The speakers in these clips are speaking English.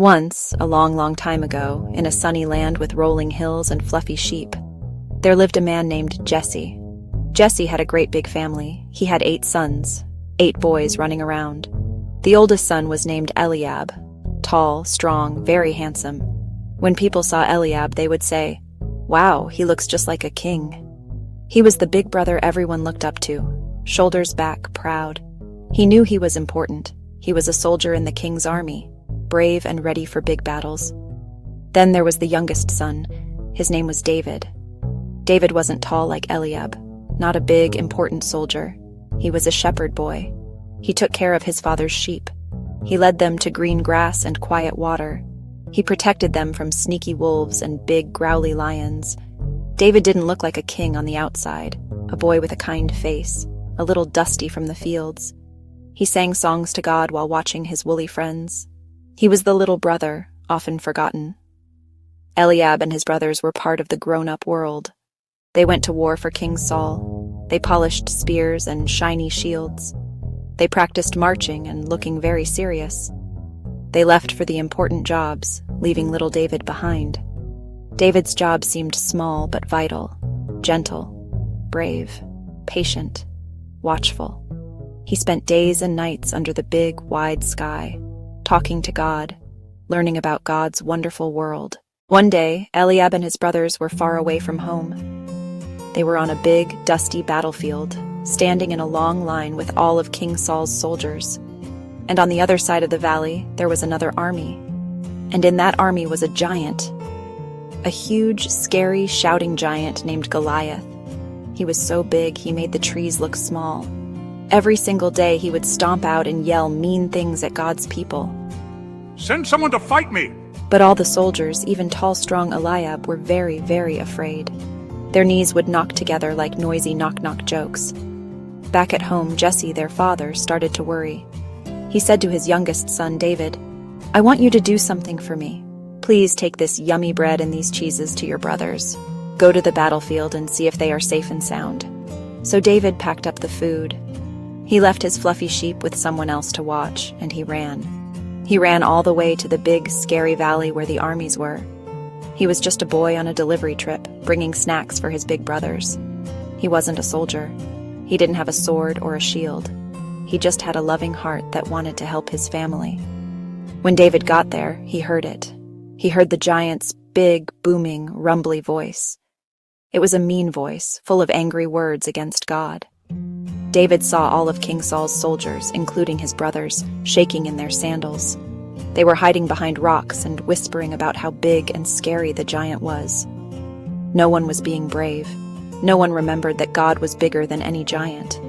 Once, a long, long time ago, in a sunny land with rolling hills and fluffy sheep, there lived a man named Jesse. Jesse had a great big family. He had 8 sons, 8 boys running around. The oldest son was named Eliab, tall, strong, very handsome. When people saw Eliab, they would say, "Wow, he looks just like a king." He was the big brother everyone looked up to, shoulders back, proud. He knew he was important. He was a soldier in the king's army, brave and ready for big battles. Then there was the youngest son. His name was David. David wasn't tall like Eliab, not a big, important soldier. He was a shepherd boy. He took care of his father's sheep. He led them to green grass and quiet water. He protected them from sneaky wolves and big, growly lions. David didn't look like a king on the outside, a boy with a kind face, a little dusty from the fields. He sang songs to God while watching his woolly friends. He was the little brother, often forgotten. Eliab and his brothers were part of the grown-up world. They went to war for King Saul. They polished spears and shiny shields. They practiced marching and looking very serious. They left for the important jobs, leaving little David behind. David's job seemed small but vital, gentle, brave, patient, watchful. He spent days and nights under the big, wide sky, talking to God, learning about God's wonderful world. One day, Eliab and his brothers were far away from home. They were on a big, dusty battlefield, standing in a long line with all of King Saul's soldiers. And on the other side of the valley, there was another army. And in that army was a giant. A huge, scary, shouting giant named Goliath. He was so big he made the trees look small. Every single day he would stomp out and yell mean things at God's people. "Send someone to fight me!" But all the soldiers, even tall, strong Eliab, were very, very afraid. Their knees would knock together like noisy knock-knock jokes. Back at home, Jesse, their father, started to worry. He said to his youngest son, David, "I want you to do something for me. Please take this yummy bread and these cheeses to your brothers. Go to the battlefield and see if they are safe and sound." So David packed up the food. He left his fluffy sheep with someone else to watch, and he ran. He ran all the way to the big, scary valley where the armies were. He was just a boy on a delivery trip, bringing snacks for his big brothers. He wasn't a soldier. He didn't have a sword or a shield. He just had a loving heart that wanted to help his family. When David got there, he heard it. He heard the giant's big, booming, rumbly voice. It was a mean voice, full of angry words against God. David saw all of King Saul's soldiers, including his brothers, shaking in their sandals. They were hiding behind rocks and whispering about how big and scary the giant was. No one was being brave. No one remembered that God was bigger than any giant.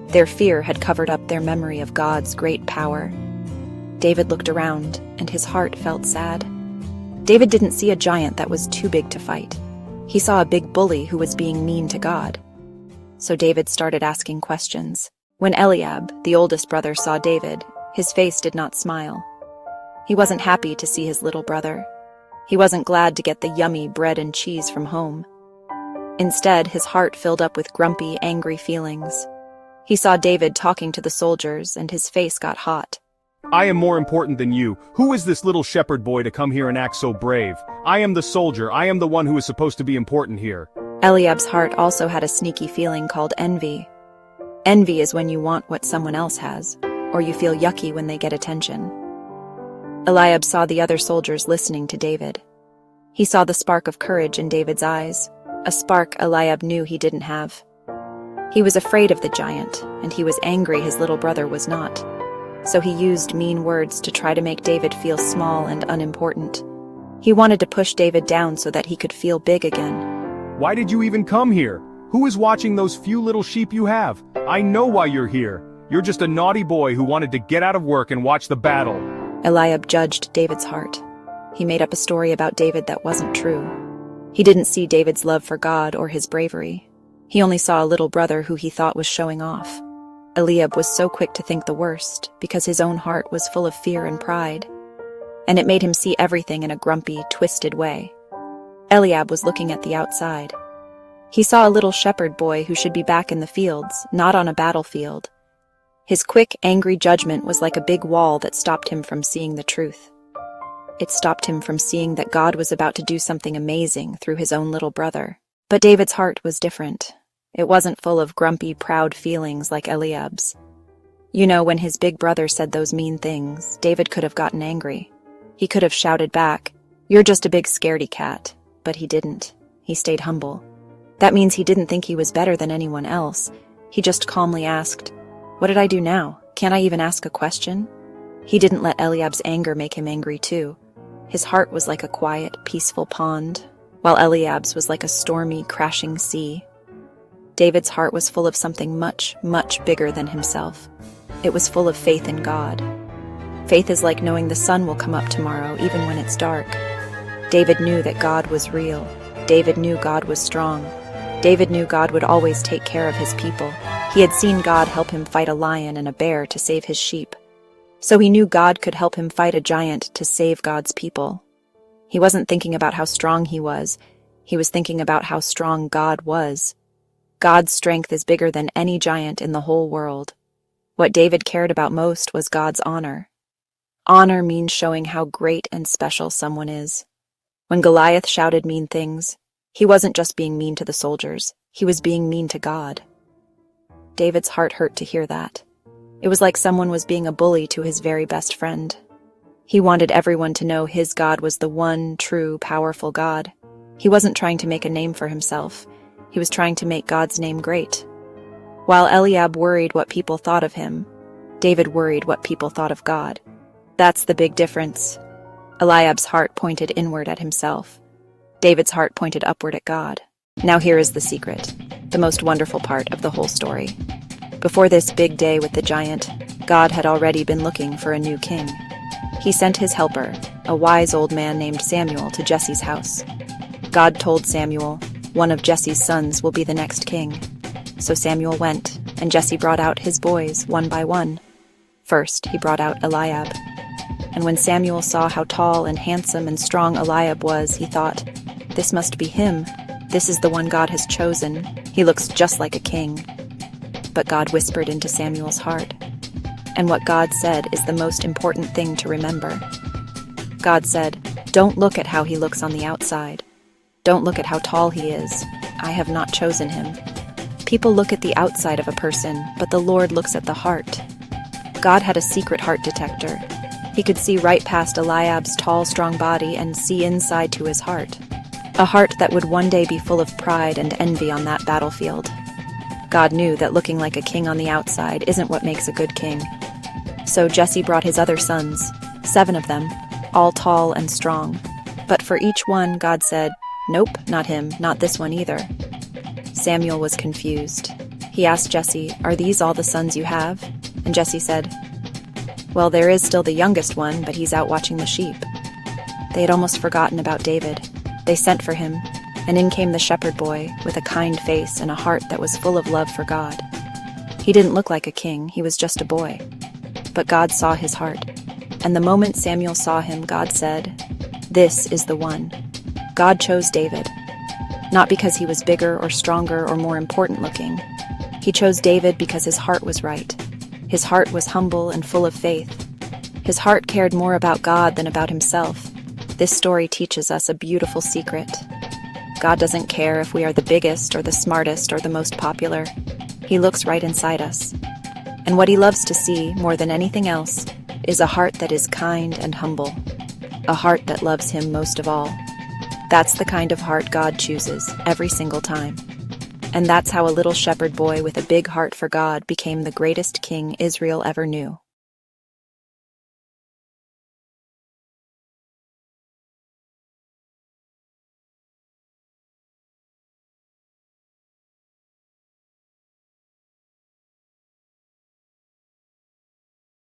Their fear had covered up their memory of God's great power. David looked around, and his heart felt sad. David didn't see a giant that was too big to fight. He saw a big bully who was being mean to God. So David started asking questions. When Eliab, the oldest brother, saw David, his face did not smile. He wasn't happy to see his little brother. He wasn't glad to get the yummy bread and cheese from home. Instead, his heart filled up with grumpy, angry feelings. He saw David talking to the soldiers, and his face got hot. "I am more important than you. Who is this little shepherd boy to come here and act so brave? I am the soldier. I am the one who is supposed to be important here." Eliab's heart also had a sneaky feeling called envy. Envy is when you want what someone else has, or you feel yucky when they get attention. Eliab saw the other soldiers listening to David. He saw the spark of courage in David's eyes, a spark Eliab knew he didn't have. He was afraid of the giant, and he was angry his little brother was not. So he used mean words to try to make David feel small and unimportant. He wanted to push David down so that he could feel big again. "Why did you even come here? Who is watching those few little sheep you have? I know why you're here. You're just a naughty boy who wanted to get out of work and watch the battle." Eliab judged David's heart. He made up a story about David that wasn't true. He didn't see David's love for God or his bravery. He only saw a little brother who he thought was showing off. Eliab was so quick to think the worst because his own heart was full of fear and pride. And it made him see everything in a grumpy, twisted way. Eliab was looking at the outside. He saw a little shepherd boy who should be back in the fields, not on a battlefield. His quick, angry judgment was like a big wall that stopped him from seeing the truth. It stopped him from seeing that God was about to do something amazing through his own little brother. But David's heart was different. It wasn't full of grumpy, proud feelings like Eliab's. You know, when his big brother said those mean things, David could have gotten angry. He could have shouted back, "You're just a big scaredy cat." But he didn't. He stayed humble. That means he didn't think he was better than anyone else. He just calmly asked, "What did I do now? Can't I even ask a question?" He didn't let Eliab's anger make him angry too. His heart was like a quiet, peaceful pond, while Eliab's was like a stormy, crashing sea. David's heart was full of something much, much bigger than himself. It was full of faith in God. Faith is like knowing the sun will come up tomorrow, even when it's dark. David knew that God was real. David knew God was strong. David knew God would always take care of his people. He had seen God help him fight a lion and a bear to save his sheep. So he knew God could help him fight a giant to save God's people. He wasn't thinking about how strong he was. He was thinking about how strong God was. God's strength is bigger than any giant in the whole world. What David cared about most was God's honor. Honor means showing how great and special someone is. When Goliath shouted mean things, he wasn't just being mean to the soldiers, he was being mean to God. David's heart hurt to hear that. It was like someone was being a bully to his very best friend. He wanted everyone to know his God was the one, true, powerful God. He wasn't trying to make a name for himself. He was trying to make God's name great. While Eliab worried what people thought of him, David worried what people thought of God. That's the big difference. Eliab's heart pointed inward at himself. David's heart pointed upward at God. Now here is the secret, the most wonderful part of the whole story. Before this big day with the giant, God had already been looking for a new king. He sent his helper, a wise old man named Samuel, to Jesse's house. God told Samuel, "One of Jesse's sons will be the next king." So Samuel went, and Jesse brought out his boys one by one. First, he brought out Eliab. And when Samuel saw how tall and handsome and strong Eliab was, he thought, "This must be him. This is the one God has chosen. He looks just like a king." But God whispered into Samuel's heart. And what God said is the most important thing to remember. God said, "Don't look at how he looks on the outside. Don't look at how tall he is. I have not chosen him." People look at the outside of a person, but the Lord looks at the heart. God had a secret heart detector. He could see right past Eliab's tall, strong body and see inside to his heart. A heart that would one day be full of pride and envy on that battlefield. God knew that looking like a king on the outside isn't what makes a good king. So Jesse brought his other sons, 7 of them, all tall and strong. But for each one, God said, "Nope, not him, not this one either." Samuel was confused. He asked Jesse, "Are these all the sons you have?" And Jesse said, "Well, there is still the youngest one, but he's out watching the sheep." They had almost forgotten about David. They sent for him, and in came the shepherd boy with a kind face and a heart that was full of love for God. He didn't look like a king, he was just a boy. But God saw his heart, and the moment Samuel saw him, God said, "This is the one." God chose David, not because he was bigger or stronger or more important looking. He chose David because his heart was right. His heart was humble and full of faith. His heart cared more about God than about himself. This story teaches us a beautiful secret. God doesn't care if we are the biggest or the smartest or the most popular. He looks right inside us. And what he loves to see, more than anything else, is a heart that is kind and humble. A heart that loves him most of all. That's the kind of heart God chooses every single time. And that's how a little shepherd boy with a big heart for God became the greatest king Israel ever knew.